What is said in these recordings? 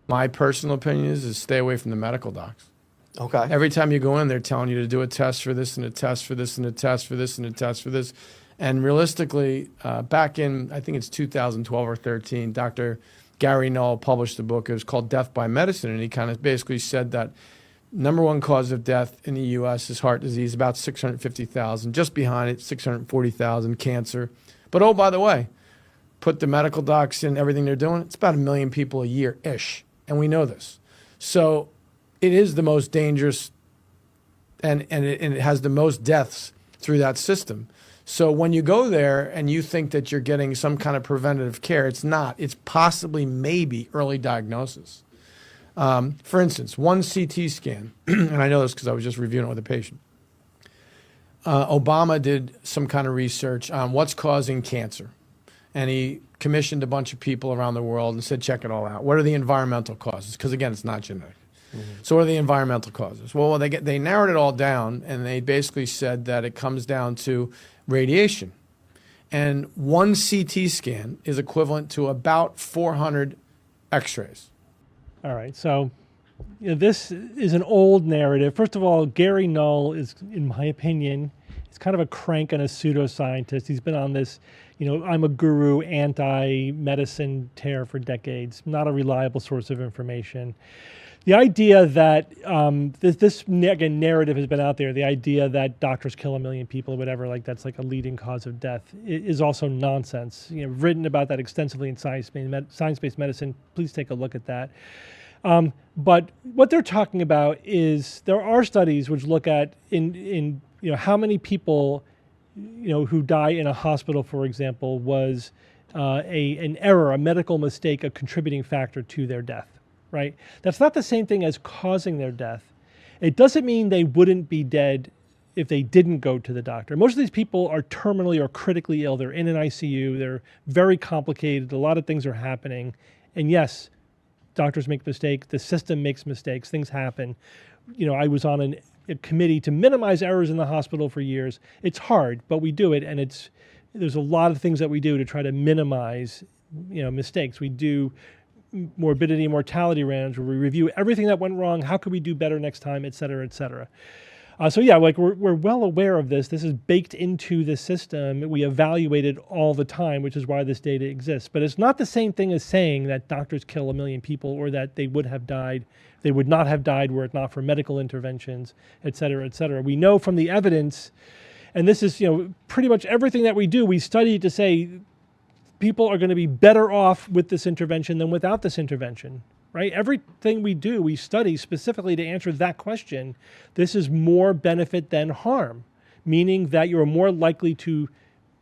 My personal opinion is stay away from the medical docs. Okay. Every time you go in, they're telling you to do a test for this and a test for this and a test for this and a test for this. And realistically, back in, I think it's 2012 or 13, Dr. Gary Null published a book. It was called Death by Medicine. And he kind of basically said that number one cause of death in the U.S. is heart disease, about 650,000. Just behind it, 640,000, cancer. But oh, by the way, put the medical docs in everything they're doing, it's about 1 million people a year-ish. And we know this. So it is the most dangerous, and it has the most deaths through that system. So when you go there and you think that you're getting some kind of preventative care, it's not. It's possibly maybe early diagnosis. For instance, one CT scan, and I know this because I was just reviewing it with a patient. Obama did some kind of research on what's causing cancer. And he commissioned a bunch of people around the world and said, check it all out. What are the environmental causes? Because again, it's not genetic. So what are the environmental causes? Well, they narrowed it all down, and they basically said that it comes down to radiation. And one CT scan is equivalent to about 400 x-rays. All right, so this is an old narrative. First of all, Gary Null is, in my opinion, he's kind of a crank and a pseudoscientist. He's been on this, I'm a guru, anti-medicine tear for decades, not a reliable source of information. The idea that this again, narrative has been out there, the idea that doctors kill 1 million people or whatever, like that's like a leading cause of death, is also nonsense. I've written about that extensively in Science-Based Medicine. Please take a look at that. But what they're talking about is there are studies which look at in how many people who die in a hospital, for example, was an error, a medical mistake, a contributing factor to their death. Right? That's not the same thing as causing their death. It doesn't mean they wouldn't be dead if they didn't go to the doctor. Most of these people are terminally or critically ill. They're in an ICU. They're very complicated. A lot of things are happening. And yes, doctors make mistakes. The system makes mistakes. Things happen. I was on a committee to minimize errors in the hospital for years. It's hard, but we do it. And there's a lot of things that we do to try to minimize mistakes. We do morbidity and mortality rounds where we review everything that went wrong, how could we do better next time, et cetera, et cetera. So yeah, like we're well aware of this. This is baked into the system. We evaluate it all the time, which is why this data exists. But it's not the same thing as saying that doctors kill 1 million people or that they would not have died were it not for medical interventions, et cetera, et cetera. We know from the evidence, and this is pretty much everything that we do, we study to say people are going to be better off with this intervention than without this intervention, right? Everything we do, we study specifically to answer that question. This is more benefit than harm, meaning that you're more likely to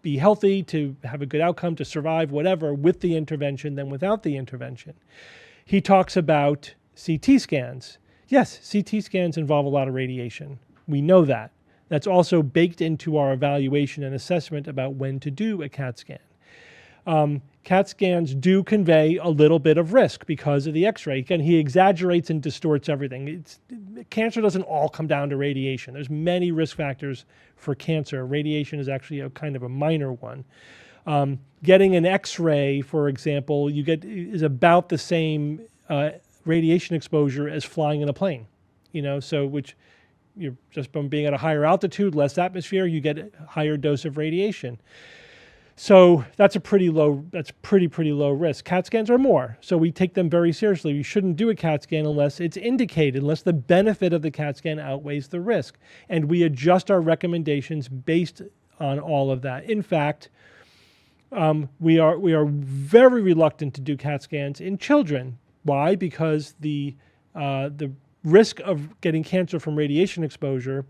be healthy, to have a good outcome, to survive, whatever, with the intervention than without the intervention. He talks about CT scans. Yes, CT scans involve a lot of radiation. We know that. That's also baked into our evaluation and assessment about when to do a CAT scan. CAT scans do convey a little bit of risk because of the X-ray. Again, he exaggerates and distorts everything. Cancer doesn't all come down to radiation. There's many risk factors for cancer. Radiation is actually a kind of a minor one. Getting an X-ray, for example, is about the same radiation exposure as flying in a plane. So which you're just from being at a higher altitude, less atmosphere, you get a higher dose of radiation. So that's pretty low risk. CAT scans are more. So we take them very seriously. You shouldn't do a CAT scan unless it's indicated, unless the benefit of the CAT scan outweighs the risk. And we adjust our recommendations based on all of that. In fact, we are very reluctant to do CAT scans in children. Why? Because the risk of getting cancer from radiation exposure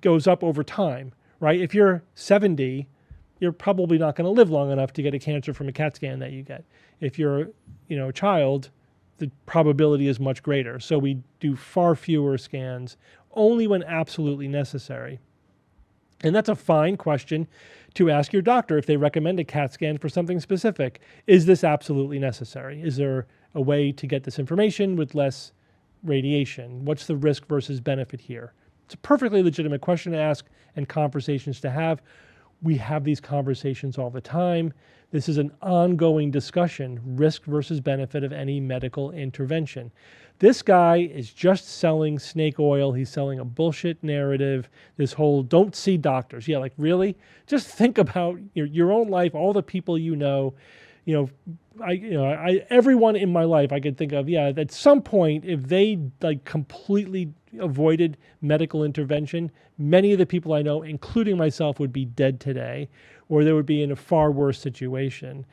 goes up over time. Right? If you're 70, you're probably not going to live long enough to get a cancer from a CAT scan that you get. If you're, a child, the probability is much greater. So we do far fewer scans, only when absolutely necessary. And that's a fine question to ask your doctor if they recommend a CAT scan for something specific. Is this absolutely necessary? Is there a way to get this information with less radiation? What's the risk versus benefit here? It's a perfectly legitimate question to ask and conversations to have. We have these conversations all the time. This is an ongoing discussion, risk versus benefit of any medical intervention. This guy is just selling snake oil. He's selling a bullshit narrative. This whole don't see doctors. Yeah, like really? Just think about your own life, all the people you know. Everyone in my life I could think of, at some point, if they like completely avoided medical intervention, many of the people I know, including myself, would be dead today, or they would be in a far worse situation.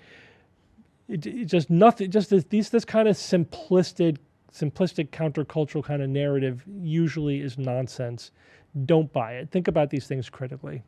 It just nothing, just this kind of simplistic countercultural kind of narrative usually is nonsense. Don't buy it. Think about these things critically.